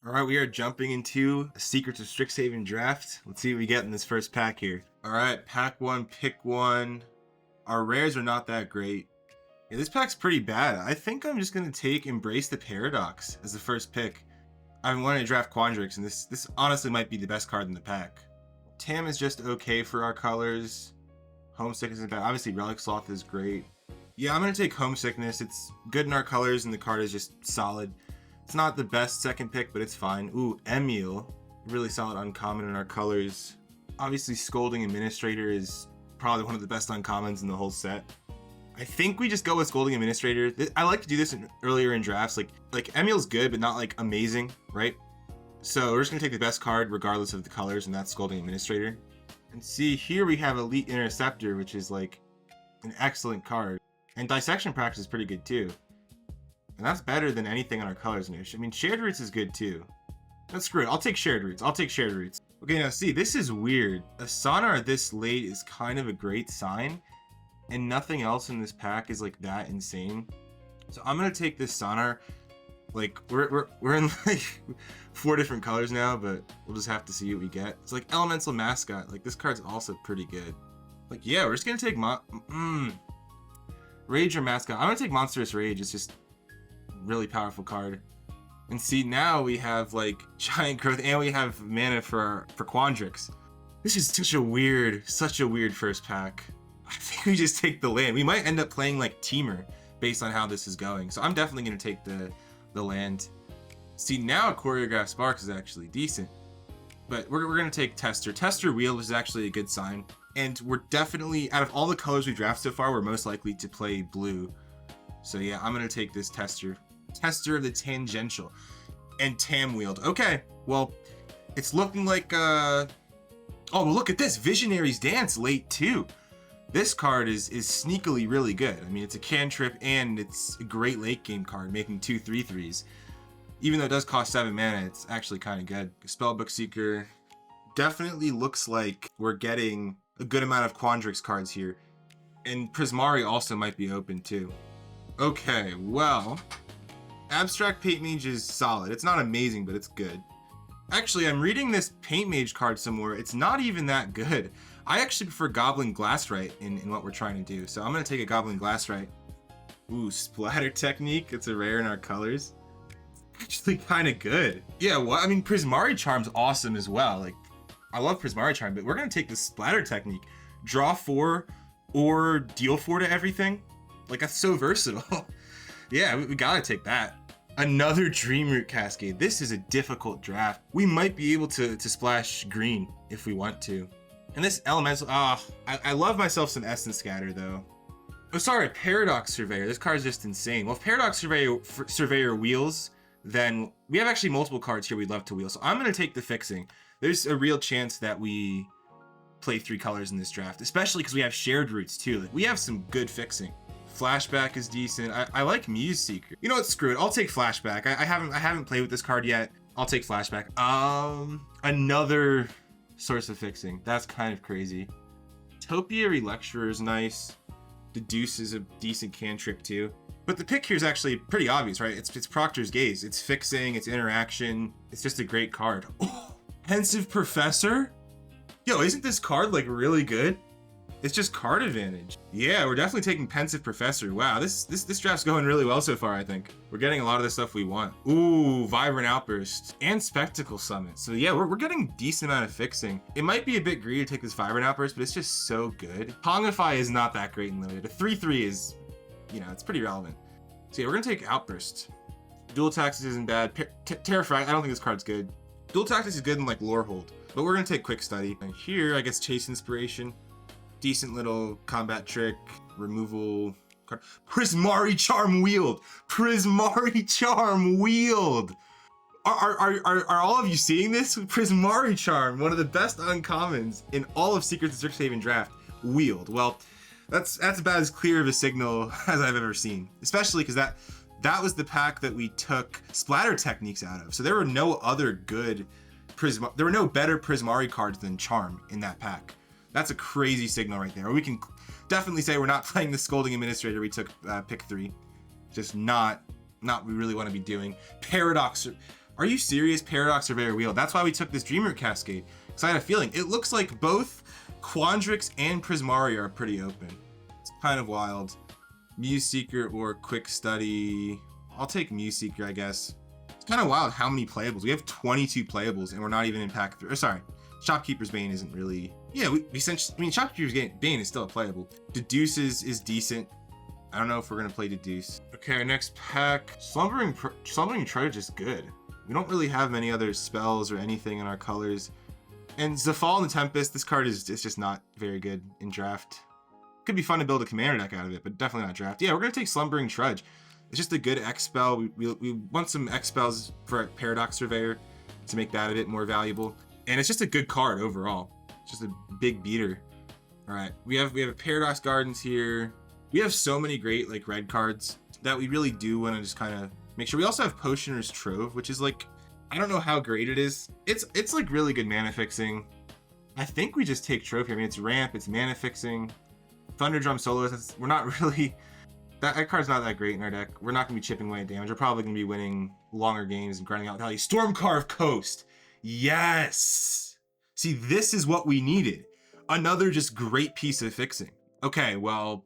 All right, we are jumping into a Secrets of Strixhaven draft. Let's see what we get in this first pack here. All right, pack one, pick one. Our rares are not that great. Yeah, this pack's pretty bad. I think I'm just gonna take Embrace the Paradox as the first pick. I've been wanting to draft Quandrix, and this honestly might be the best card in the pack. Tam is just okay for our colors. Homesickness isn't bad. Obviously, Relic Sloth is great. Yeah, I'm gonna take Homesickness. It's good in our colors, and the card is just solid. It's not the best second pick, but it's fine. Ooh, Emil. Really solid uncommon in our colors. Obviously, Scolding Administrator is probably one of the best uncommons in the whole set. I think we just go with Scolding Administrator. I like to do this earlier in drafts. Like Emil's good, but not like amazing, right? So we're just gonna take the best card regardless of the colors, and that's Scolding Administrator. And see, here we have Elite Interceptor, which is like an excellent card. And Dissection Practice is pretty good too. And that's better than anything on our colors niche. I mean, Shared Roots is good too. Let's screw it. I'll take Shared Roots. Okay, now see, this is weird. A Sonar this late is kind of a great sign, and nothing else in this pack is like that insane. So I'm gonna take this Sonar. Like we're in like 4 different colors now, but we'll just have to see what we get. It's like Elemental Mascot. Like this card's also pretty good. Like yeah, we're just gonna take Rage or Mascot. I'm gonna take Monstrous Rage. It's just really powerful card. And see, now we have like Giant Growth, and we have mana for Quandrix. This is such a weird first pack. I think we just take the land. We might end up playing like Teamer based on how this is going. So I'm definitely gonna take the land. See, now Choreograph Sparks is actually decent, but we're gonna take Tester. Tester Wheel, which is actually a good sign. And we're definitely, out of all the colors we drafted so far, we're most likely to play blue. So yeah, I'm gonna take this Tester. Tester of the Tangential. And Tam Wield. Okay, well, it's looking like, oh, well, look at this. Visionary's Dance late too. This card is sneakily really good. I mean, it's a cantrip and it's a great late game card, making 2 3/3s. Even though it does cost 7 mana, it's actually kind of good. Spellbook Seeker. Definitely looks like we're getting a good amount of Quandrix cards here. And Prismari also might be open too. Okay, well, Abstract Paint Mage is solid. It's not amazing, but it's good. Actually, I'm reading this Paint Mage card somewhere. It's not even that good. I actually prefer Goblin Glasswright in what we're trying to do. So I'm going to take a Goblin Glasswright. Ooh, Splatter Technique. It's a rare in our colors. Actually kind of good. Yeah, well, I mean, Prismari Charm's awesome as well. Like, I love Prismari Charm, but we're going to take the Splatter Technique. Draw 4 or deal 4 to everything. Like, that's so versatile. Yeah, we gotta take that. Another Dreamroot Cascade. This is a difficult draft. We might be able to splash green if we want to. And this Elemental, I love myself some Essence Scatter though. Oh, sorry, Paradox Surveyor. This card's just insane. Well, if Paradox Surveyor wheels, then we have actually multiple cards here we'd love to wheel. So I'm gonna take the Fixing. There's a real chance that we play 3 colors in this draft, especially because we have Shared Roots too. Like, we have some good Fixing. Flashback is decent. I like Muse Seeker. You know what? Screw it. I'll take Flashback. I haven't played with this card yet. I'll take Flashback. Another source of Fixing. That's kind of crazy. Topiary Lecturer is nice. Deduce is a decent cantrip too. But the pick here is actually pretty obvious, right? It's Proctor's Gaze. It's Fixing. It's Interaction. It's just a great card. Oh, Pensive Professor. Yo, isn't this card like really good? It's just card advantage. Yeah, we're definitely taking Pensive Professor. Wow, this draft's going really well so far, I think. We're getting a lot of the stuff we want. Ooh, Vibrant Outburst and Spectacle Summit. So yeah, we're getting a decent amount of Fixing. It might be a bit greedy to take this Vibrant Outburst, but it's just so good. Pongify is not that great in limited. A 3/3 is, you know, it's pretty relevant. So yeah, we're gonna take Outburst. Dual Tactics isn't bad. Terrafract, I don't think this card's good. Dual Tactics is good in like Lorehold, but we're gonna take Quick Study. And here, I guess Chase Inspiration. Decent little combat trick, removal card. Prismari Charm Wield! Prismari Charm Wield! Are all of you seeing this? Prismari Charm, one of the best uncommons in all of Secrets of Strixhaven draft. Wield. Well, that's about as clear of a signal as I've ever seen. Especially because that was the pack that we took Splatter Techniques out of. So there were no other good there were no better Prismari cards than Charm in that pack. That's a crazy signal right there. Or we can definitely say we're not playing the Scolding Administrator we took pick 3. Just not what we really want to be doing. Paradox. Are you serious? Paradox Surveyor Wheel. That's why we took this Dreamer Cascade. Because I had a feeling. It looks like both Quandrix and Prismaria are pretty open. It's kind of wild. Muse Seeker or Quick Study. I'll take Muse Seeker, I guess. It's kind of wild how many playables. We have 22 playables and we're not even in pack 3. Or sorry, Shopkeeper's Bane isn't really... Yeah, we essentially... I mean, Shopkeeper's Bane is still a playable. Deduce is decent. I don't know if we're going to play Deduce. Okay, our next pack. Slumbering Trudge is good. We don't really have many other spells or anything in our colors. And Zafal and the Tempest, this card is just not very good in draft. Could be fun to build a commander deck out of it, but definitely not draft. Yeah, we're going to take Slumbering Trudge. It's just a good X spell. We want some X spells for Paradox Surveyor to make that a bit more valuable. And it's just a good card overall. It's just a big beater. All right, we have a Paradox Gardens here. We have so many great like red cards that we really do want to just kind of make sure. We also have Potioner's Trove, which is like, I don't know how great it is. It's like really good mana fixing. I think we just take Trove here. I mean, it's ramp, it's mana fixing. Thunderdrum Soloist, we're not really, that card's not that great in our deck. We're not gonna be chipping away at damage. We're probably gonna be winning longer games and grinding out value. Stormcarved Coast, yes! See, this is what we needed. Another just great piece of fixing. Okay, well,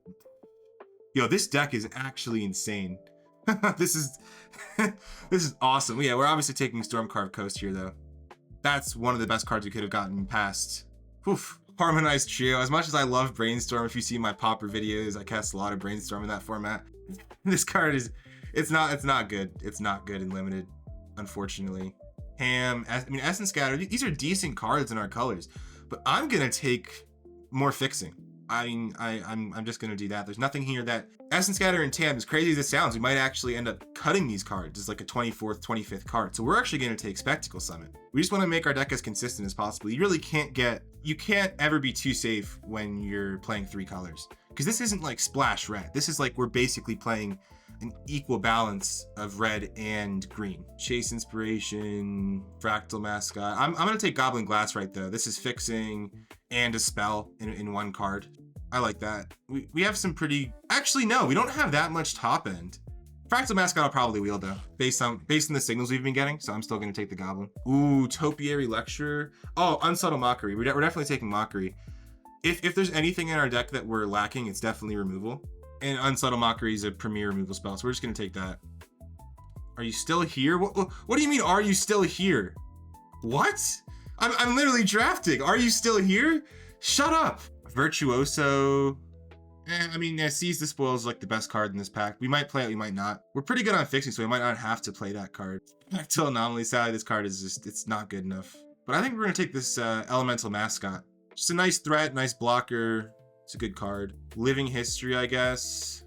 yo, this deck is actually insane. This is awesome. Yeah, we're obviously taking Stormcarved Coast here though. That's one of the best cards we could have gotten past. Oof. Harmonized Trio. As much as I love Brainstorm, if you see my Popper videos, I cast a lot of Brainstorm in that format. This card is, it's not good. It's not good in limited, unfortunately. Ham, I mean, Essence Scatter, these are decent cards in our colors, but I'm gonna take more fixing. I mean, I'm just gonna do that. There's nothing here that Essence Scatter and Tam, as crazy as it sounds, we might actually end up cutting these cards as like a 24th, 25th card. So we're actually gonna take Spectacle Summit. We just want to make our deck as consistent as possible. You really can't ever be too safe when you're playing 3 colors, because this isn't like Splash Red. This is like we're basically playing an equal balance of red and green. Chase Inspiration, Fractal Mascot. I'm gonna take Goblin Glass right though. This is fixing and a spell in one card. I like that. We have some pretty, actually no, we don't have that much top end. Fractal Mascot I'll probably wield though, based on the signals we've been getting, so I'm still gonna take the Goblin. Ooh, Topiary Lecturer. Oh, Unsubtle Mockery. We're definitely taking Mockery. If there's anything in our deck that we're lacking, it's definitely removal. And Unsubtle Mockery is a premier removal spell, so we're just gonna take that. Are you still here? What do you mean, are you still here? What? I'm literally drafting. Are you still here? Shut up. Virtuoso. I mean, Seize the Spoil is like the best card in this pack. We might play it, we might not. We're pretty good on fixing, so we might not have to play that card. Back to Anomaly. Sadly, this card is just, it's not good enough. But I think we're gonna take this Elemental Mascot. Just a nice threat, nice blocker. It's a good card. Living History, I guess.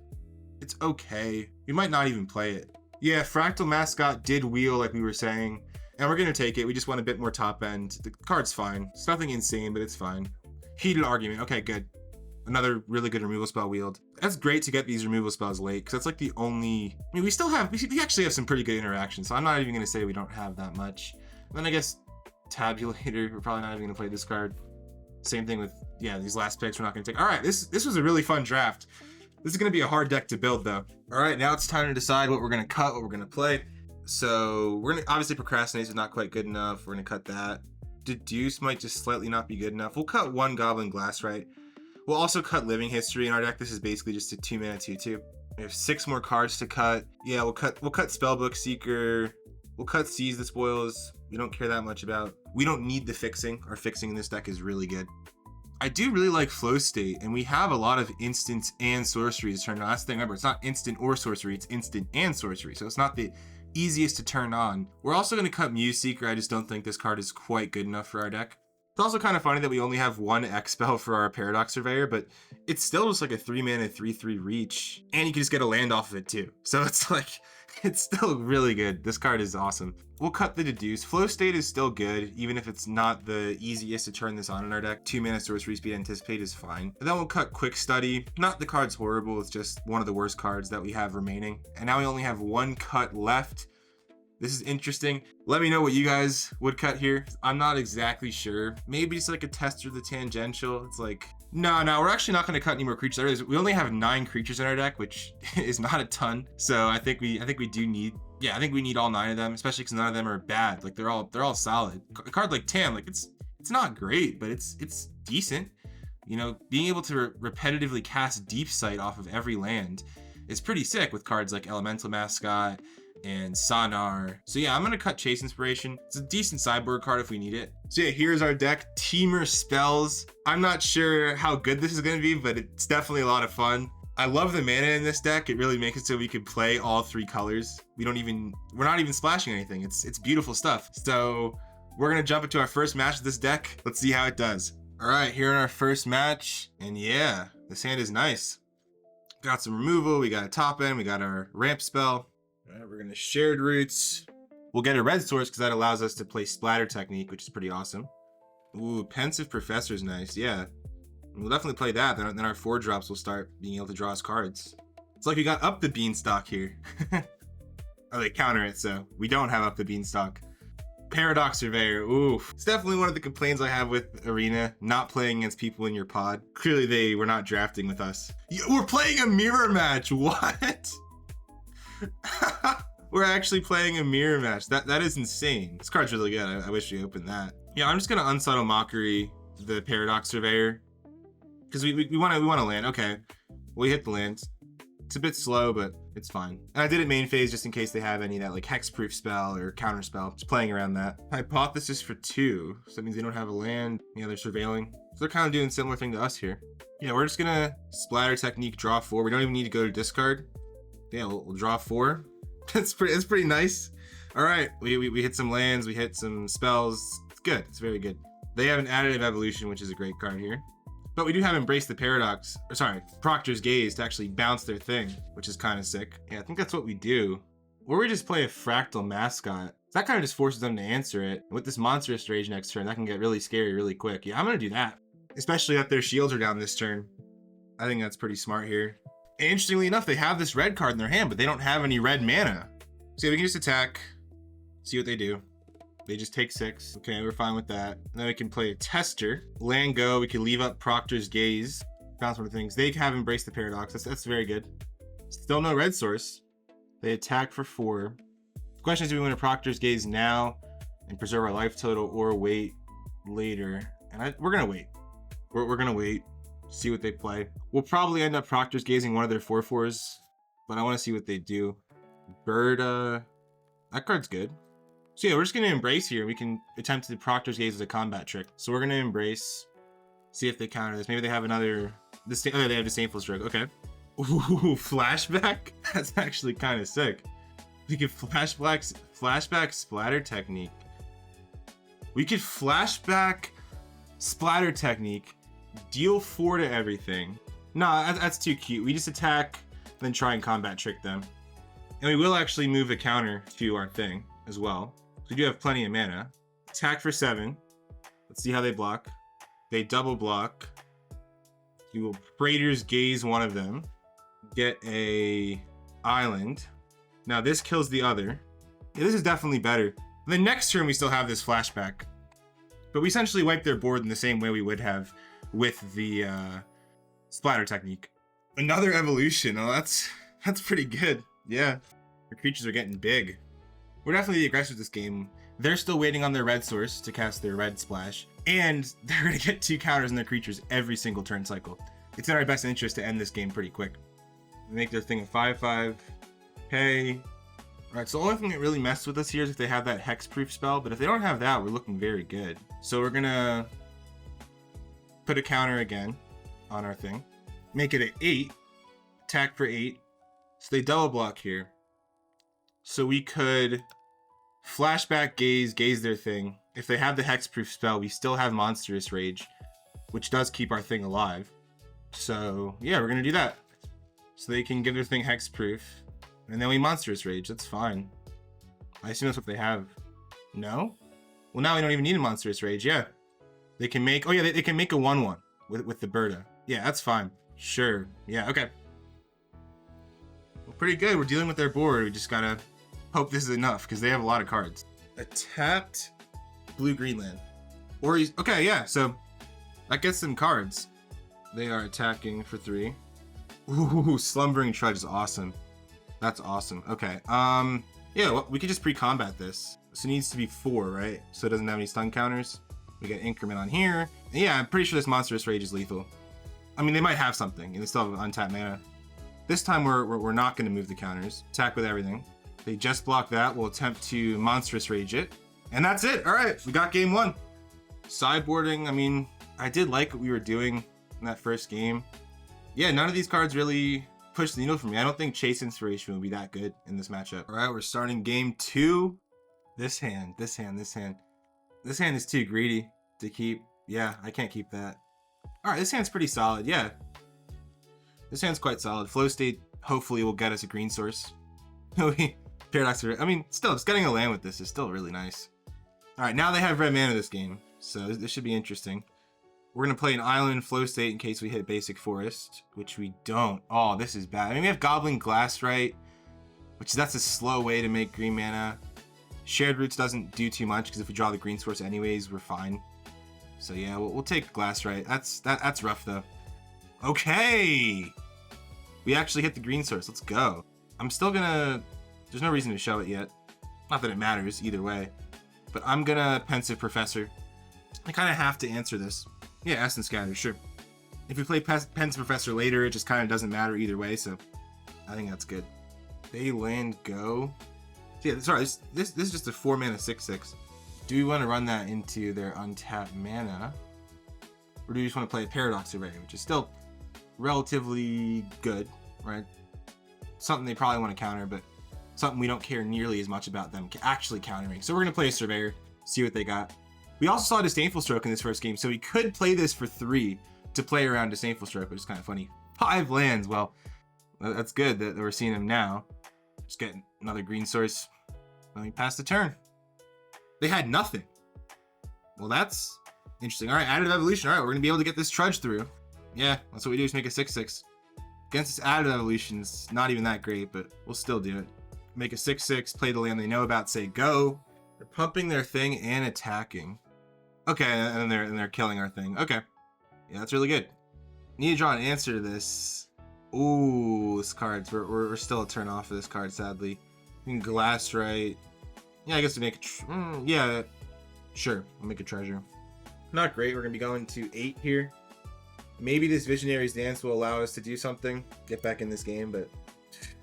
It's okay. We might not even play it. Yeah, Fractal Mascot did wheel like we were saying, and we're gonna take it. We just want a bit more top end. The card's fine. It's nothing insane, but it's fine. Heated Argument. Okay, good. Another really good removal spell wield. That's great to get these removal spells late, because that's like the only... I mean, we actually have some pretty good interactions, so I'm not even gonna say we don't have that much. And then I guess Tabulator, we're probably not even gonna play this card. Same thing with, yeah, these last picks we're not gonna take. All right, this was a really fun draft. This is gonna be a hard deck to build though. All right, now it's time to decide what we're gonna cut, what we're gonna play. So we're gonna, obviously Procrastinate is not quite good enough. We're gonna cut that. Deduce might just slightly not be good enough. We'll cut one Goblin Glassright. We'll also cut Living History in our deck. This is basically just a 2-mana 2/2. We have 6 more cards to cut. Yeah, we'll cut Spellbook Seeker. We'll cut Seize the Spoils. We don't care that much about. We don't need the fixing. Our fixing in this deck is really good. I do really like Flow State, and we have a lot of instants and sorceries to turn on. That's the thing, remember, it's not instant or sorcery, it's instant and sorcery. So it's not the easiest to turn on. We're also going to cut Muse Seeker. I just don't think this card is quite good enough for our deck. It's also kind of funny that we only have one X spell for our Paradox Surveyor, but it's still just like a 3-mana 3/3 reach, and you can just get a land off of it too. So it's like, it's still really good. This card is awesome. We'll cut the Deduce. Flow State is still good, even if it's not the easiest to turn this on in our deck. 2-mana Sorcery Speed Anticipate is fine. And then we'll cut Quick Study. Not the card's horrible, it's just one of the worst cards that we have remaining. And now we only have one cut left. This is interesting. Let me know what you guys would cut here. I'm not exactly sure. Maybe it's like a Tester of the Tangential. It's like, No, we're actually not going to cut any more creatures. We only have 9 creatures in our deck, which is not a ton. So I think we do need, I think we need all 9 of them, especially because none of them are bad. Like they're all solid. A card like Tam, like it's not great, but it's decent. You know, being able to repetitively cast Deep Sight off of every land is pretty sick with cards like Elemental Mascot and Sonar. So yeah, I'm gonna cut Chase Inspiration. It's a decent sideboard card if we need it. So yeah, here's our deck. Teamer Spells. I'm not sure how good this is gonna be, but it's definitely a lot of fun. I love the mana in this deck. It really makes it so we could play all 3 colors. We're not even splashing anything. It's beautiful stuff. So we're gonna jump into our first match with this deck. Let's see how it does. All right, here in our first match, and yeah, this hand is nice. Got some removal, we got a top end, we got our ramp spell. All right, we're gonna Shared Roots. We'll get a red source because that allows us to play Splatter Technique, which is pretty awesome. Ooh, Pensive Professor is nice, yeah. We'll definitely play that, then our 4 drops will start being able to draw us cards. It's like we got Up the Beanstalk here. Oh, they counter it, so we don't have Up the Beanstalk. Paradox Surveyor, oof. It's definitely one of the complaints I have with Arena, not playing against people in your pod. Clearly they were not drafting with us. We're playing a mirror match, what? We're actually playing a mirror match. That is insane. This card's really good. I wish we opened that. Yeah, I'm just gonna Unsubtle Mockery the Paradox Surveyor. Because we wanna land. Okay. We hit the land. It's a bit slow, but it's fine. And I did it main phase just in case they have any that like hexproof spell or counter spell. Just playing around that. Hypothesis for 2. So that means they don't have a land. Yeah, they're surveilling. So they're kind of doing a similar thing to us here. Yeah, we're just gonna Splatter Technique, draw 4. We don't even need to go to discard. Yeah, we'll draw 4. It's pretty nice. All right, we hit some lands, we hit some spells. It's good. It's very good. They have an Additive Evolution, which is a great card here. But we do have Embrace the Paradox, or sorry, Proctor's Gaze to actually bounce their thing, which is kind of sick. Yeah, I think that's what we do. Or we just play a Fractal Mascot. That kind of just forces them to answer it. And with this Monstrous Rage next turn, that can get really scary really quick. Yeah, I'm gonna do that. Especially that their shields are down this turn. I think that's pretty smart here. And interestingly enough, they have this red card in their hand, but they don't have any red mana. So yeah, we can just attack, see what they do. They just take 6. Okay, we're fine with that. Then we can play a Tester. Land go, we can leave up Proctor's Gaze. Bounce one of the things. They have Embraced the Paradox. That's very good. Still no red source. They attack for 4. The question is, do we want to Proctor's Gaze now and preserve our life total or wait later? And we're going to wait. We're going to wait. See what they play. We'll probably end up Proctor's Gazing one of their 4/4s, but I want to see what they do. Birda. That card's good. So yeah, we're just going to Embrace here. We can attempt to Proctor's Gaze as a combat trick. So we're going to Embrace. See if they counter this. Maybe they have another... they have Disdainful Stroke. Okay. Ooh, Flashback? That's actually kind of sick. We could Flashback Splatter Technique. We could Flashback Splatter Technique. Deal 4 to everything. Nah, that's too cute. We just attack, then try and combat trick them. And we will actually move a counter to our thing as well. We do have plenty of mana. Attack for 7. Let's see how they block. They double block. You will Praetor's Gaze one of them. Get a island. Now this kills the other. Yeah, this is definitely better. The next turn we still have this flashback. But we essentially wipe their board in the same way we would have with the Splatter Technique. Another evolution. Oh, that's pretty good. Yeah. The creatures are getting big. We're definitely the aggressors this game. They're still waiting on their red source to cast their red splash. And they're going to get 2 counters on their creatures every single turn cycle. It's in our best interest to end this game pretty quick. Make their thing a 5/5. Okay. Alright, so the only thing that really messes with us here is if they have that hexproof spell. But if they don't have that, we're looking very good. So we're going to put a counter again on our thing. Make it an 8. Attack for 8. So they double block here. So we could Flashback Gaze their thing. If they have the hexproof spell, we still have Monstrous Rage, which does keep our thing alive. So yeah, we're gonna do that. So they can give their thing hexproof, and then we Monstrous Rage. That's fine. I assume that's what they have. No? Well, now we don't even need a Monstrous Rage. Yeah, they can make. Oh yeah, they can make a 1/1 with the Birda. Yeah, that's fine. Sure. Yeah. Okay. Well, pretty good. We're dealing with their board. We just gotta hope this is enough because they have a lot of cards. A tapped blue green land. Or he's okay, yeah, so that gets some cards. They are attacking for 3. Ooh, Slumbering Trudge is awesome. That's awesome. Okay. Yeah, well, we could just pre-combat this. So it needs to be 4, right? So it doesn't have any stun counters. We get increment on here. And yeah, I'm pretty sure this Monstrous Rage is lethal. I mean, they might have something, and they still have untapped mana. This time we're not going to move the counters. Attack with everything. They just block that. We'll attempt to Monstrous Rage it. And that's it. All right, we got game 1. Sideboarding, I mean, I did like what we were doing in that first game. Yeah, none of these cards really pushed the needle for me. I don't think Chase Inspiration will be that good in this matchup. All right, we're starting game 2. This hand is too greedy to keep. Yeah, I can't keep that. All right, this hand's pretty solid. Yeah, this hand's quite solid. Flow State hopefully will get us a green source. Paradox, I mean, still, just getting a land with this is still really nice. All right, now they have red mana this game, so this should be interesting. We're gonna play an island Flow State in case we hit basic forest, which we don't. Oh, this is bad. I mean, we have Goblin Glassright, that's a slow way to make green mana. Shared Roots doesn't do too much because if we draw the green source anyways, we're fine. So yeah, we'll take Glassright. That's rough though. Okay, we actually hit the green source. Let's go. I'm still gonna. There's no reason to show it yet. Not that it matters either way. But I'm gonna Pensive Professor. I kind of have to answer this. Yeah, Essence Scatter, sure. If we play Pensive Professor later, it just kind of doesn't matter either way, so I think that's good. They land go. Yeah, sorry, this is just a 4 mana 6/6. Do we want to run that into their untapped mana? Or do we just want to play a Paradox Array, which is still relatively good, right? Something they probably want to counter, but something we don't care nearly as much about them actually countering. So we're going to play a Surveyor, see what they got. We also saw Disdainful Stroke in this first game, so we could play this for 3 to play around Disdainful Stroke, which is kind of funny. 5 lands, well, that's good that we're seeing them now. Just get another green source. Let me pass the turn. They had nothing. Well, that's interesting. All right, Additive Evolution. All right, we're going to be able to get this Trudge through. Yeah, that's what we do, is make a 6/6. Against this Additive Evolution, it's not even that great, but we'll still do it. Make a 6/6, play the land they know about, say go. They're pumping their thing and attacking. Okay, and they're killing our thing. Okay. Yeah, that's really good. Need to draw an answer to this. Ooh, this card's we're still a turn off of this card, sadly. We can Glassright. Yeah, I guess we make a yeah, sure. I'll make a treasure. Not great. We're gonna be going to 8 here. Maybe this Visionary's Dance will allow us to do something, get back in this game, but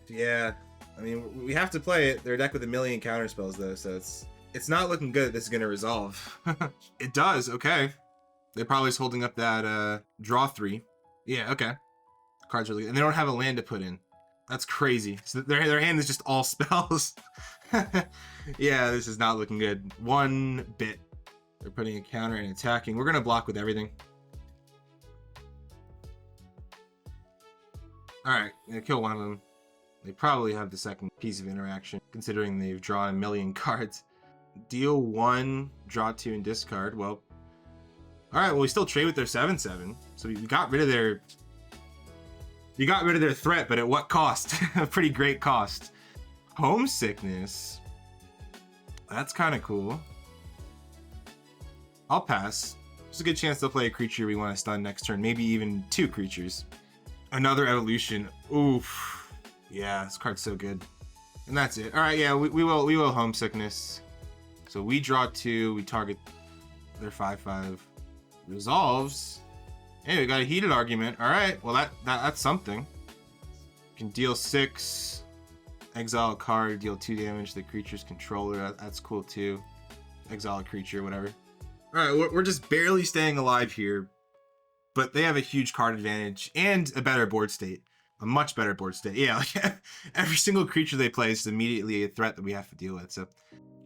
yeah, I mean, we have to play it. They're a deck with a million counter spells though, so it's not looking good that this is gonna resolve. It does, okay. They're probably just holding up that draw 3. Yeah, okay. Card's really good. And they don't have a land to put in. That's crazy. So their hand is just all spells. Yeah, this is not looking good. 1 bit. They're putting a counter and attacking. We're gonna block with everything. Alright, gonna kill one of them. They probably have the second piece of interaction, considering they've drawn a million cards. Deal 1, draw 2, and discard. Well, alright, well, we still trade with their 7/7. So we got rid of their... You got rid of their threat, but at what cost? A pretty great cost. Homesickness. That's kind of cool. I'll pass. There's a good chance they'll play a creature we want to stun next turn. Maybe even 2 creatures. Another evolution. Oof. Yeah, this card's so good. And that's it. Alright, yeah, we will homesickness. So we draw 2, we target their 5/5. Resolves. Hey, we got a heated argument. Alright, well that's something. You can deal 6, exile a card, deal 2 damage to the creature's controller. That's cool too. Exile a creature, whatever. Alright, we're just barely staying alive here. But they have a huge card advantage and a better board state. A much better board state. Yeah, like every single creature they play is immediately a threat that we have to deal with. So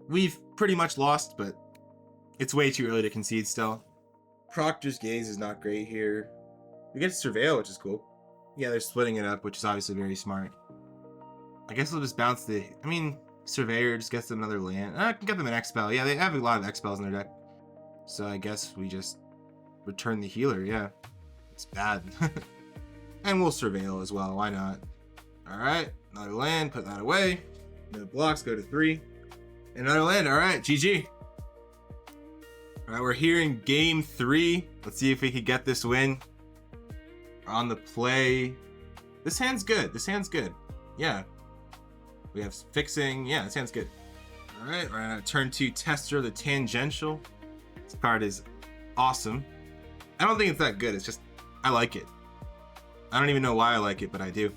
we've pretty much lost, but it's way too early to concede still. Proctor's Gaze is not great here. We get to Surveil, which is cool. Yeah, they're splitting it up, which is obviously very smart. I guess we'll just bounce the... I mean, Surveyor just gets them another land. I can get them an X-Spell. Yeah, they have a lot of X-Spells in their deck. So I guess we just return the healer, yeah. It's bad. And we'll Surveil as well, why not? Alright, another land, put that away. No blocks, go to 3. Another land, alright, GG. Alright, we're here in game 3. Let's see if we can get this win. On the play, this hand's good. This hand's good. Yeah. We have fixing. Yeah, this hand's good. All right, we're on turn 2 Tester, the Tangential. This card is awesome. I don't think it's that good. It's just, I like it. I don't even know why I like it, but I do.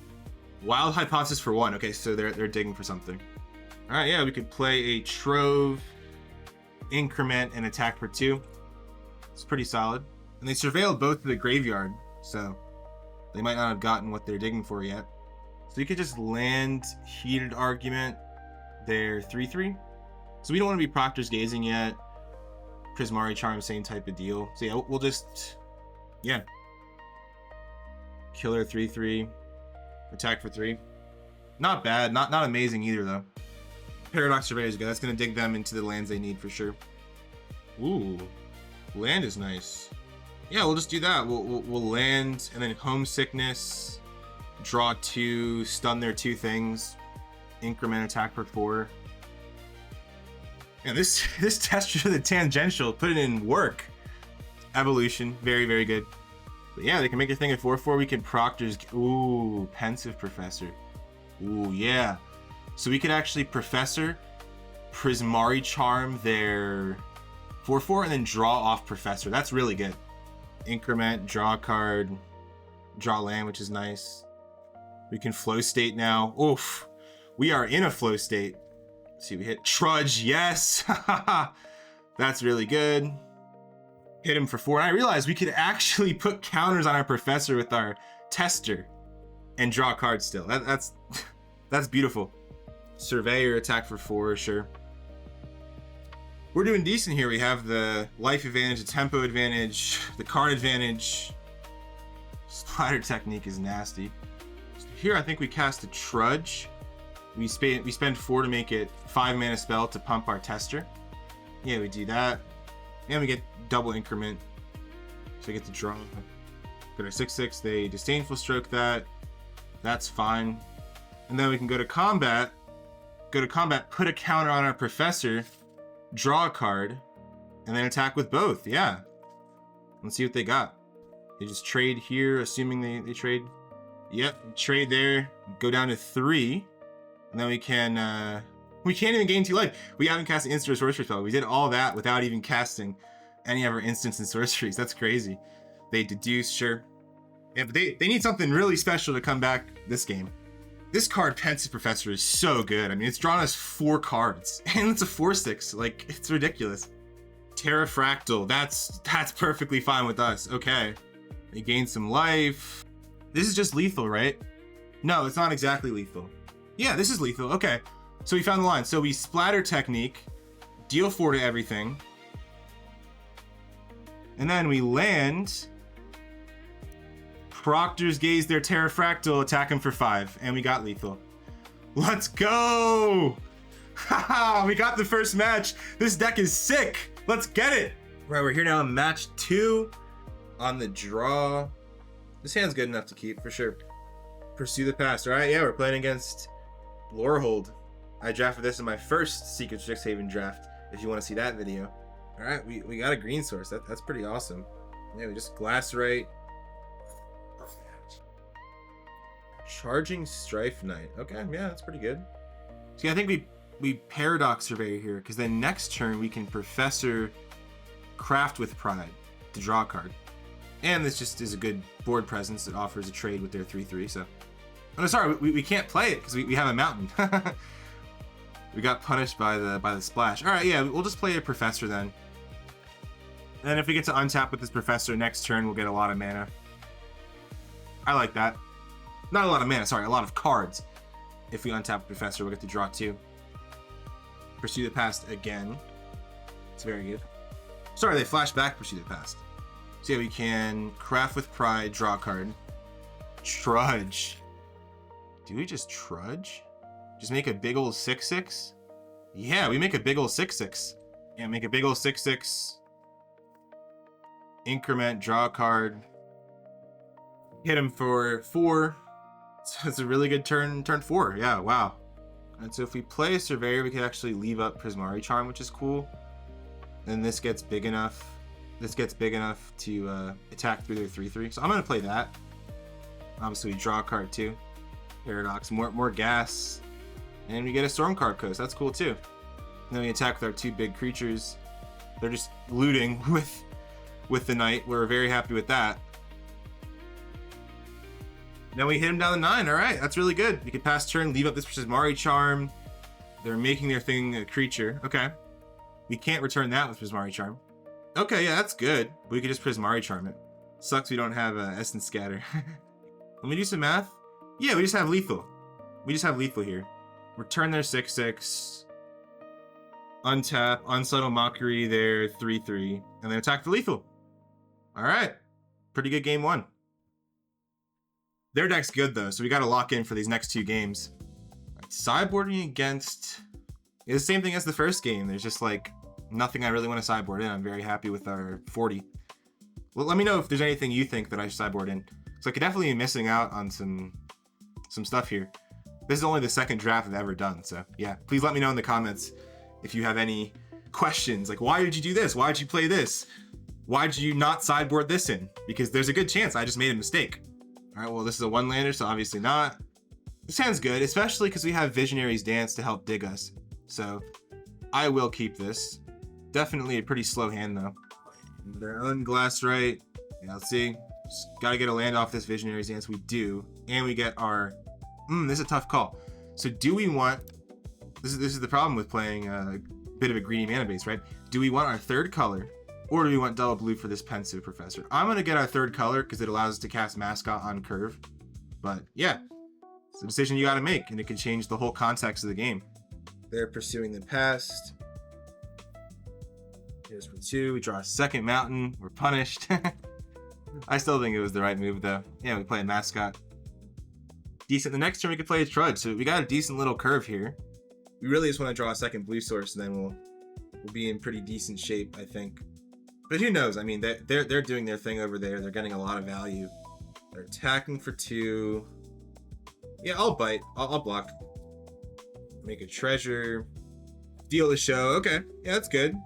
Wild Hypothesis for 1. Okay, so they're digging for something. All right, yeah, we could play a Trove, Increment, and attack for 2. It's pretty solid. And they surveilled both to the graveyard, so they might not have gotten what they're digging for yet. So you could just land Heated Argument, their 3/3. So we don't want to be Proctor's Gazing yet. Prismari Charm, same type of deal. So yeah, we'll just, yeah. Killer 3/3, attack for 3. Not bad, not amazing either though. Paradox Surveyor is good. That's gonna dig them into the lands they need for sure. Ooh, land is nice. Yeah, we'll just do that. We'll land and then Homesickness, draw 2, stun their 2 things, increment attack for 4. Yeah, this Tester of the Tangential, put it in work. Evolution, very, very good. But yeah, they can make a thing at 4/4. We can Proctor's. Ooh, Pensive Professor. Ooh, yeah. So we could actually Professor, Prismari Charm their 4/4, and then draw off Professor. That's really good. Increment, draw a card, draw land, which is nice. We can Flow State now. Oof, we are in a Flow State. Let's see, we hit Trudge, yes. That's really good. Hit him for 4. And I realized we could actually put counters on our Professor with our Tester and draw cards still. That's beautiful. Surveyor, attack for 4, sure. We're doing decent here. We have the life advantage, the tempo advantage, the card advantage. Splatter Technique is nasty. So here I think we cast a Trudge. We spend 4 to make it 5 mana spell to pump our Tester. Yeah, we do that. And we get double increment. So we get to draw. Go to 6/6, they Disdainful Stroke that. That's fine. And then we can go to combat. Put a counter on our Professor, draw a card, and then attack with both. Yeah. Let's see what they got. They just trade here, assuming they trade. Yep, trade there. Go down to 3. And then we can't even gain 2 life. We haven't cast an instant or sorcery spell. We did all that without even casting any of our instants and sorceries. That's crazy. They deduce, sure. Yeah, but they need something really special to come back this game. This card, Pensive Professor, is so good. I mean, it's drawn us 4 cards. And it's a 4/6. Like, it's ridiculous. Terrafractal, that's perfectly fine with us. Okay. They gain some life. This is just lethal, right? No, it's not exactly lethal. Yeah, this is lethal. Okay. So we found the line. So we Splatter Technique, deal 4 to everything. And then we land. Proctor's Gaze their Terrafractal, attack him for 5. And we got lethal. Let's go! Haha, we got the first match. This deck is sick. Let's get it. Right, we're here now in match 2 on the draw. This hand's good enough to keep for sure. Pursue the Past. All right, yeah, we're playing against Lorehold. I drafted this in my first Secret Strixhaven draft, if you want to see that video. All right, we got a green source. That's pretty awesome. Yeah, we just Glassrite. Charging Strife Knight. Okay, yeah, that's pretty good. See, I think we Paradox Surveyor here, because then next turn we can Professor Craft with Pride to draw a card. And this just is a good board presence that offers a trade with their 3/3, so... Oh, no, sorry, we can't play it, because we have a mountain. We got punished by the splash. Alright, yeah, we'll just play a Professor then. And if we get to untap with this Professor next turn, we'll get a lot of mana. I like that. Not a lot of mana, sorry, a lot of cards. If we untap Professor, we'll get to draw 2. Pursue the Past again. It's very good. Sorry, they flash back Pursue the Past. So yeah, we can Craft with Pride, draw a card. Trudge. Do we just Trudge? Just make a big old 6/6? Yeah, we make a big old 6/6. Yeah, make a big old 6/6. Increment, draw a card. Hit him for 4. So it's a really good turn 4. Yeah, wow. And so if we play a Surveyor, we can actually leave up Prismari Charm, which is cool. And this gets big enough. This gets big enough to attack through their 3/3. So I'm going to play that. Obviously, we draw a card too. Paradox, more gas. And we get a Stormcart Coast. That's cool too. And then we attack with our 2 big creatures. They're just looting with the knight. We're very happy with that. Then we hit him down the 9. All right, that's really good. We can pass turn, leave up this Prismari Charm. They're making their thing a creature. Okay. We can't return that with Prismari Charm. Okay, yeah, that's good. We could just Prismari Charm it. Sucks we don't have Essence Scatter. Let me do some math. Yeah, we just have lethal. We just have lethal here. Return their 6/6. Untap, Unsubtle Mockery, their 3/3. And then attack for lethal. All right. Pretty good game 1. Their deck's good though, so we got to lock in for these next 2 games. Right, sideboarding against is the same thing as the first game. There's just like nothing I really want to sideboard in. I'm very happy with our 40. Well, let me know if there's anything you think that I should sideboard in. So I could definitely be missing out on some stuff here. This is only the 2nd draft I've ever done, so yeah. Please let me know in the comments if you have any questions. Like, why did you do this? Why did you play this? Why did you not sideboard this in? Because there's a good chance I just made a mistake. All right, well, this is a 1-lander, so obviously not. This hand's good, especially because we have Visionary's Dance to help dig us. So I will keep this. Definitely a pretty slow hand, though. They're Unglass right. Yeah, let's see. Just gotta get a land off this Visionary's Dance. We do. And we get our... this is a tough call. So do we want... This is the problem with playing a bit of a greedy mana base, right? Do we want our 3rd color? Or do we want double blue for this Pensive Professor? I'm going to get our 3rd color because it allows us to cast Mascot on curve. But yeah, it's a decision you got to make, and it can change the whole context of the game. They're pursuing the past. Here's for 2. We draw a 2nd mountain. We're punished. I still think it was the right move, though. Yeah, we play a Mascot. Decent. The next turn we could play a Trudge, so we got a decent little curve here. We really just want to draw a 2nd blue source, and then we'll be in pretty decent shape, I think. But who knows? I mean, they're doing their thing over there. They're getting a lot of value. They're attacking for 2. Yeah, I'll bite. I'll block. Make a treasure. Deal the show. Okay. Yeah, that's good.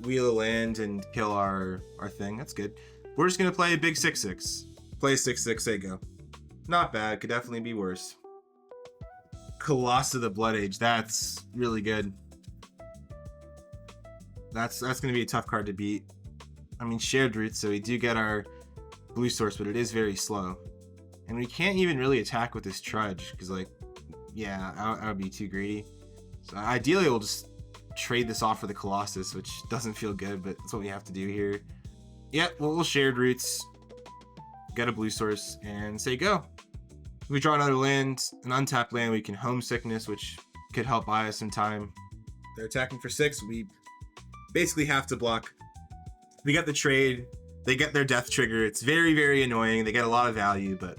Wheel a land and kill our thing. That's good. We're just going to play a big 6/6. Play 6/6, there you go. Not bad. Could definitely be worse. Colossus of the Blood Age. That's really good. That's going to be a tough card to beat. I mean, Shared Roots, so we do get our blue source, but it is very slow. And we can't even really attack with this Trudge, because, like, yeah, I would be too greedy. So ideally, we'll just trade this off for the Colossus, which doesn't feel good, but that's what we have to do here. Yeah, we'll Shared Roots, get a blue source, and say go. If we draw another land, an untapped land, we can Homesickness, which could help buy us some time. They're attacking for 6. We basically have to block. We get the trade. They get their death trigger. It's very, very annoying. They get a lot of value, but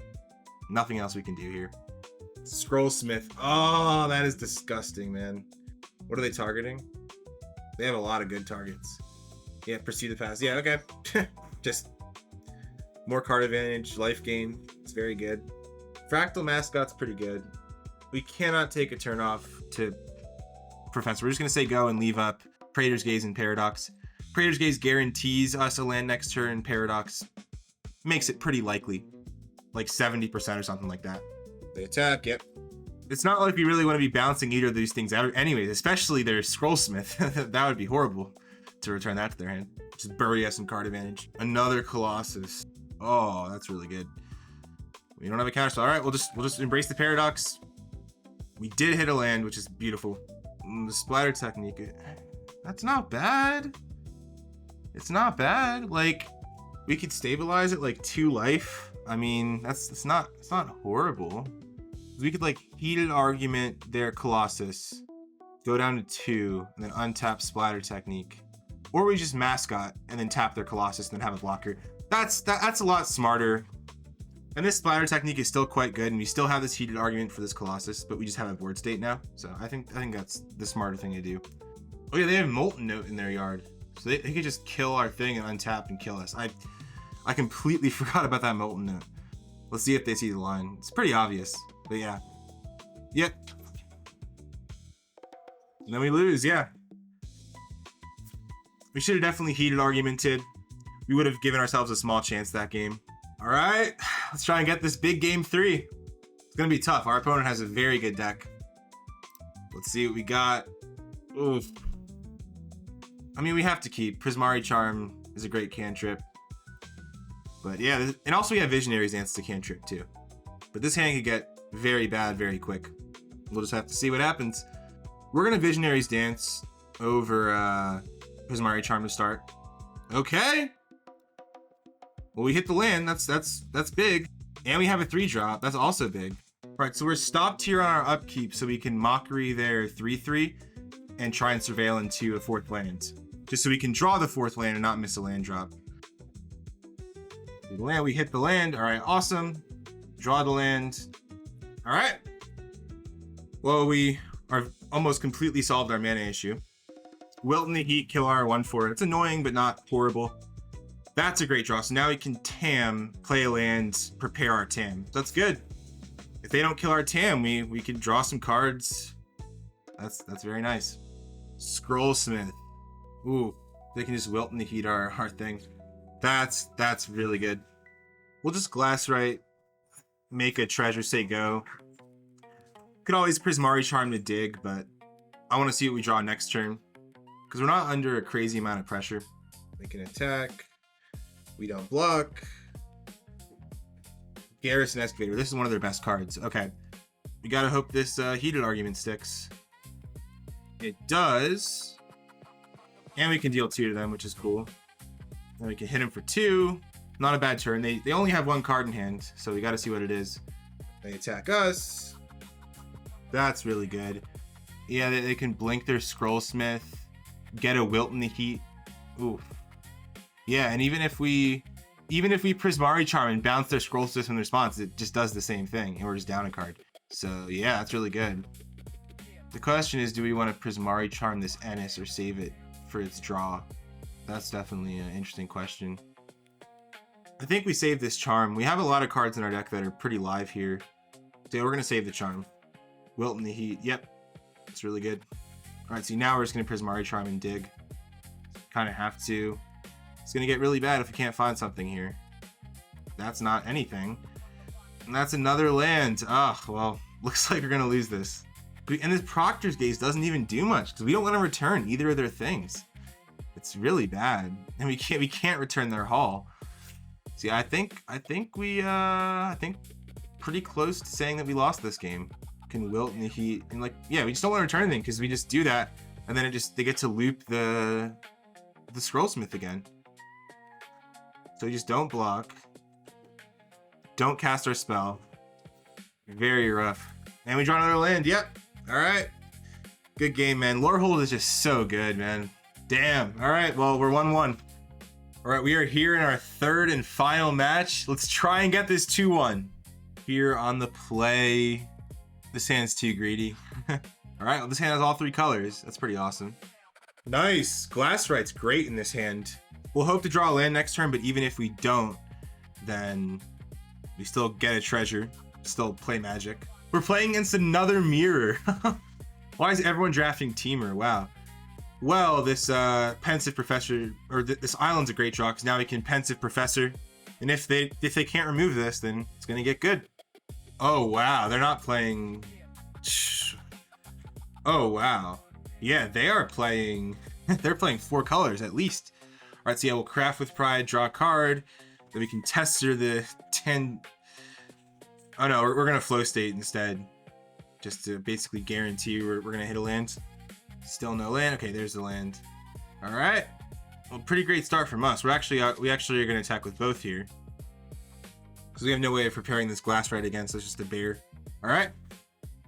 nothing else we can do here. Scrollsmith. Oh, that is disgusting, man. What are they targeting? They have a lot of good targets. Yeah, Pursue the Past. Yeah, okay. Just more card advantage, life gain. It's very good. Fractal Mascot's pretty good. We cannot take a turn off to Professor. We're just going to say go and leave up Praetor's Gaze and Paradox. Praetor's Gaze guarantees us a land next turn. Paradox makes it pretty likely. Like 70% or something like that. They attack, yep. It's not like we really want to be bouncing either of these things out anyways, especially their Scrollsmith. That would be horrible to return that to their hand. Just bury us some card advantage. Another Colossus. Oh, that's really good. We don't have a counter spell. All right, we'll just embrace the Paradox. We did hit a land, which is beautiful. The Splatter Technique. That's not bad. It's not bad. Like, we could stabilize it like 2 life. I mean, it's not horrible. We could like Heated Argument their Colossus, go down to 2, and then untap Splatter Technique. Or we just Mascot and then tap their Colossus and then have a blocker. That's a lot smarter. And this Splatter Technique is still quite good, and we still have this Heated Argument for this Colossus, but we just have a board state now. So I think that's the smarter thing to do. Oh yeah, they have Molten Note in their yard. So they could just kill our thing and untap and kill us. I completely forgot about that Molten Note. Let's see if they see the line. It's pretty obvious, but yeah. Yep. And then we lose, yeah. We should have definitely Heated Argumented. We would have given ourselves a small chance that game. All right, Let's try and get this big game 3. It's gonna be tough. Our opponent has a very good deck. Let's see what we got. Oof. I mean, we have to keep. Prismari Charm is a great cantrip. But yeah, and also we have Visionary's Dance to cantrip too. But this hand could get very bad very quick. We'll just have to see what happens. We're gonna Visionary's Dance over Prismari Charm to start. Okay. Well, we hit the land. That's big. And we have a 3-drop. That's also big. All right, so we're stopped here on our upkeep so we can Mockery their 3/3 and try and Surveil into a 4th land. Just so we can draw the 4th land and not miss a land drop. We hit the land. All right, awesome. Draw the land. All right. Well, we are almost completely solved our mana issue. Wilt in the Heat, kill our 1/4. It's annoying, but not horrible. That's a great draw. So now we can Tam, play a land, prepare our Tam. That's good. If they don't kill our Tam, we can draw some cards. That's very nice. Scrollsmith. Ooh, they can just Wilt in the Heat our thing. That's really good. We'll just Glasswrite, make a treasure, say go. Could always Prismari Charm to dig, but I want to see what we draw next turn. Because we're not under a crazy amount of pressure. Make an attack. We don't block. Garrison Excavator. This is one of their best cards. Okay. We gotta hope this heated argument sticks. It does. And we can deal 2 to them, which is cool. And we can hit them for 2. Not a bad turn. They only have 1 card in hand, so we gotta see what it is. They attack us. That's really good. Yeah, they can blink their Scrollsmith, get a Wilt in the Heat. Oof. Yeah, and even if we Prismari Charm and bounce their Scrollsmith in response, it just does the same thing, and we're just down a card. So yeah, that's really good. The question is, do we want to Prismari Charm this Ennis or save it for its draw? That's definitely an interesting question. I think we save this Charm. We have a lot of cards in our deck that are pretty live here. So we're going to save the Charm. Wilt in the Heat. Yep. It's really good. Alright, so now we're just going to Prismari Charm and dig. Kind of have to. It's going to get really bad if we can't find something here. That's not anything. And that's another land. Ah, well, looks like we're going to lose this. And this Proctor's Gaze doesn't even do much because we don't want to return either of their things. It's really bad. And we can't return their haul. See, I think pretty close to saying that we lost this game. Can Wilt in the Heat and like, yeah, we just don't want to return anything because we just do that and then they get to loop the Scrollsmith again. So we just don't block. Don't cast our spell. Very rough. And we draw another land. Yep. All right. Good game, man. Lorehold is just so good, man. Damn. All right. Well, we're 1-1. All right. We are here in our 3rd and final match. Let's try and get this 2-1. Here on the play. This hand's too greedy. All right. Well, this hand has all 3 colors. That's pretty awesome. Nice. Glasswrite's great in this hand. We'll hope to draw a land next turn, but even if we don't, then we still get a treasure. Still play Magic. We're playing against another mirror. Why is everyone drafting Teamer? Wow. Well, this Pensive Professor, or this island's a great draw because now we can Pensive Professor. And if they can't remove this, then it's gonna get good. Oh wow, they're not playing. Oh wow. Yeah, they are playing. They're playing 4 colors at least. All right, so yeah, we'll Craft with Pride, draw a card. Then we can Tester the 10. Oh no, we're gonna Flow State instead, just to basically guarantee we're gonna hit a land. Still no land. Okay, there's the land. All right. Well, pretty great start from us. We actually are gonna attack with both here because we have no way of preparing this Glasswrite against. It's just a bear. All right.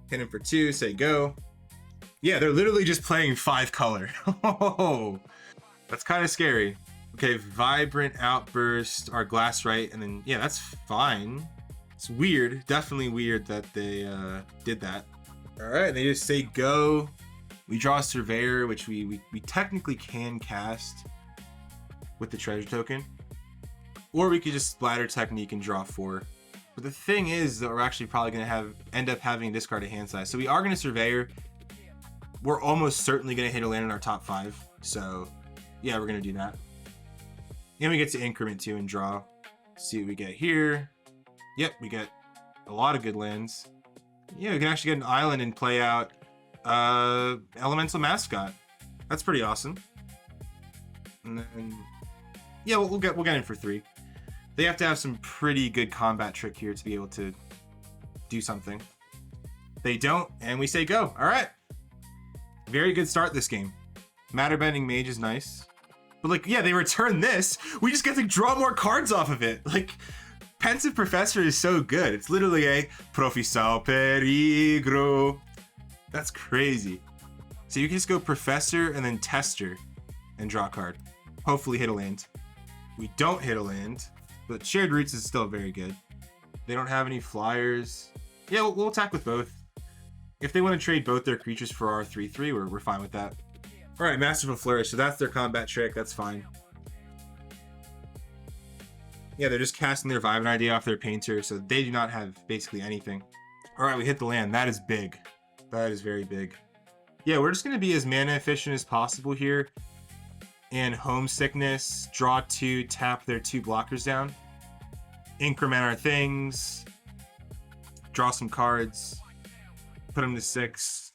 Hit him for 2. Say go. Yeah, they're literally just playing 5 color. Oh, that's kind of scary. Okay, Vibrant Outburst, our Glasswrite, and then yeah, that's fine. It's weird, definitely weird that they did that. All right, they just say go. We draw a Surveyor, which we technically can cast with the treasure token, or we could just Splatter Technique and draw 4. But the thing is that we're actually probably gonna end up having a discard of hand size. So we are gonna Surveyor. We're almost certainly gonna hit a land in our top 5. So yeah, we're gonna do that. And we get to increment 2 and draw. See what we get here. Yep, we get a lot of good lands. Yeah, we can actually get an island and play out Elemental Mascot. That's pretty awesome. And then, yeah, we'll get in for 3. They have to have some pretty good combat trick here to be able to do something. They don't, and we say go. All right. Very good start this game. Matter Bending Mage is nice. But like, yeah, they return this. We just get to draw more cards off of it. Like, Pensive Professor is so good. It's literally a Profissao Perigro. That's crazy. So you can just go Professor and then Tester and draw a card. Hopefully hit a land. We don't hit a land, but Shared Roots is still very good. They don't have any flyers. Yeah, we'll attack with both. If they want to trade both their creatures for our 3/3, we're fine with that. All right, Masterful Flourish. So that's their combat trick. That's fine. Yeah, they're just casting their Vibin idea off their Painter, so they do not have basically anything. All right, we hit the land. That is big. That is very big. Yeah, we're just going to be as mana efficient as possible here. And Homesickness, draw 2, tap their 2 blockers down. Increment our things. Draw some cards. Put them to 6.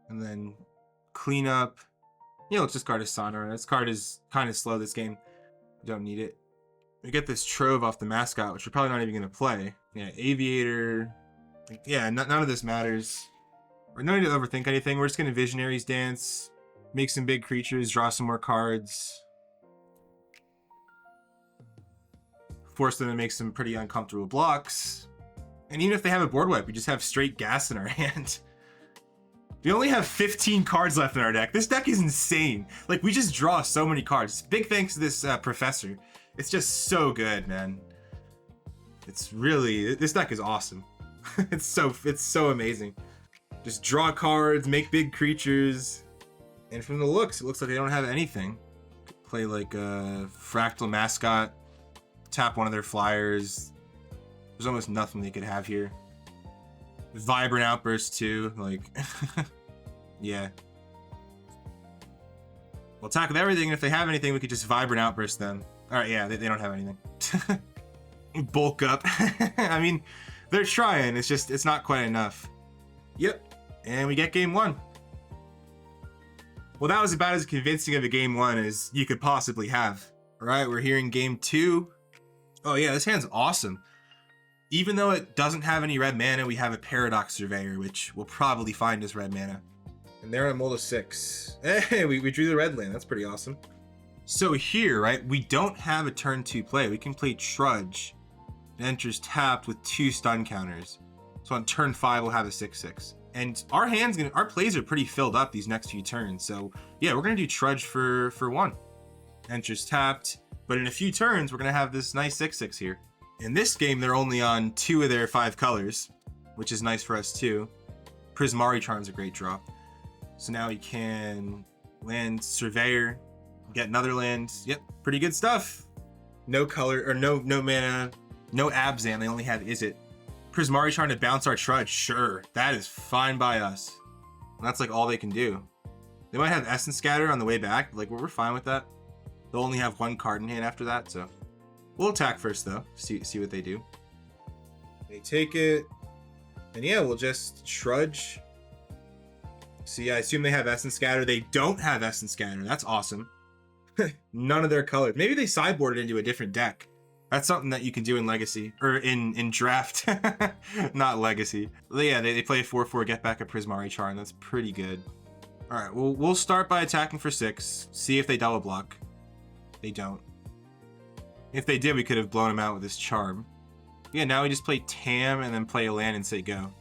And then clean up. Yeah, let's just card a Sonara. This card is kind of slow this game. We don't need it. We get this Trove off the Mascot, which we're probably not even going to play. Yeah, Aviator. Yeah, none of this matters. We're no need to overthink anything. We're just going to Visionary's Dance. Make some big creatures. Draw some more cards. Force them to make some pretty uncomfortable blocks. And even if they have a board wipe, we just have straight gas in our hand. We only have 15 cards left in our deck. This deck is insane. Like, we just draw so many cards. Big thanks to this Professor. It's just so good, man. It's really... This deck is awesome. It's so amazing. Just draw cards, make big creatures. And from the looks, it looks like they don't have anything. Play like a Fractal Mascot. Tap one of their flyers. There's almost nothing they could have here. Vibrant Outburst too, like, yeah. We'll attack with everything, and if they have anything, we could just Vibrant Outburst them. Alright, yeah, they don't have anything. Bulk up. I mean, they're trying, it's not quite enough. Yep, and we get game 1. Well, that was about as convincing of a game 1 as you could possibly have. Alright, we're here in game 2. Oh yeah, this hand's awesome. Even though it doesn't have any red mana, we have a Paradox Surveyor, which we'll probably find as red mana. And they're on a mold of 6. Hey, we drew the red land. That's pretty awesome. So here, right, we don't have a turn 2 play. We can play Trudge. It enters tapped with 2 stun counters. So on turn 5, we'll have a 6/6. And our plays are pretty filled up these next few turns. So yeah, we're gonna do Trudge for 1. Enters tapped, but in a few turns, we're gonna have this nice 6/6 here. In this game, they're only on 2 of their 5 colors, which is nice for us too. Prismari Charm's a great draw. So now we can land Surveyor, get another land. Yep, pretty good stuff. No color, or no mana, no Abzan, they only have Izzet. Prismari Charm to bounce our Trudge, sure, that is fine by us. And that's like all they can do. They might have Essence Scatter on the way back, but like we're fine with that. They'll only have 1 card in hand after that, so. We'll attack first though, see what they do. They take it, and yeah, we'll just Trudge. So yeah, I assume they have Essence Scatter. They don't have Essence Scatter, that's awesome. None of their colors. Maybe they sideboarded into a different deck. That's something that you can do in Legacy, or in Draft, not Legacy. But yeah, they play a 4/4, get back a Prismari Charm, that's pretty good. All right, we'll start by attacking for 6, see if they double block. They don't. If they did, we could have blown them out with this Charm. Yeah, now we just play Tam and then play a land and say go.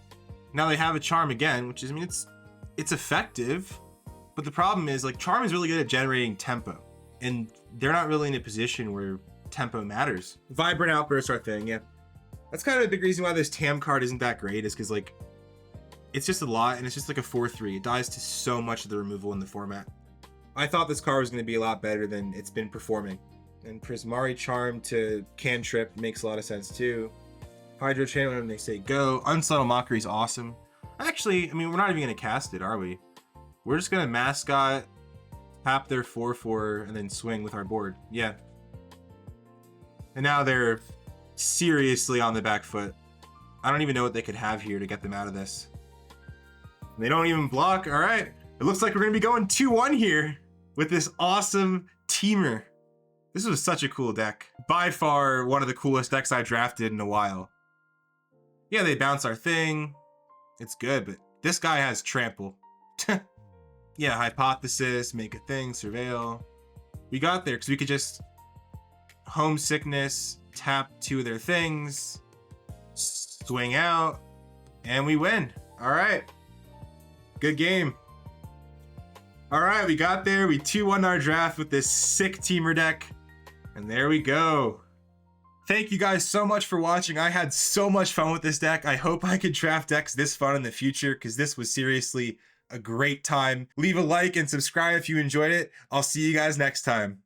Now they have a Charm again, which is, I mean, it's effective, but the problem is, like, Charm is really good at generating tempo, and they're not really in a position where tempo matters. Vibrant Outburst, our thing, yeah. That's kind of a big reason why this Tam card isn't that great, is because, like, it's just a lot, and it's just like a 4/3. It dies to so much of the removal in the format. I thought this card was going to be a lot better than it's been performing. And Prismari Charm to Cantrip makes a lot of sense too. Hydro Channel when they say go. Unsubtle Mockery is awesome. Actually, I mean, we're not even going to cast it, are we? We're just going to Mascot, tap their 4/4, and then swing with our board. Yeah. And now they're seriously on the back foot. I don't even know what they could have here to get them out of this. They don't even block. All right. It looks like we're going to be going 2-1 here with this awesome teamer. This was such a cool deck. By far, one of the coolest decks I drafted in a while. Yeah, they bounce our thing. It's good, but this guy has trample. Yeah, hypothesis, make a thing, surveil. We got there because we could just homesickness, tap 2 of their things, swing out, and we win. All right. Good game. All right, we got there. We 2-1 our draft with this sick teamer deck. And there we go. Thank you guys so much for watching. I had so much fun with this deck. I hope I could draft decks this fun in the future because this was seriously a great time. Leave a like and subscribe if you enjoyed it. I'll see you guys next time.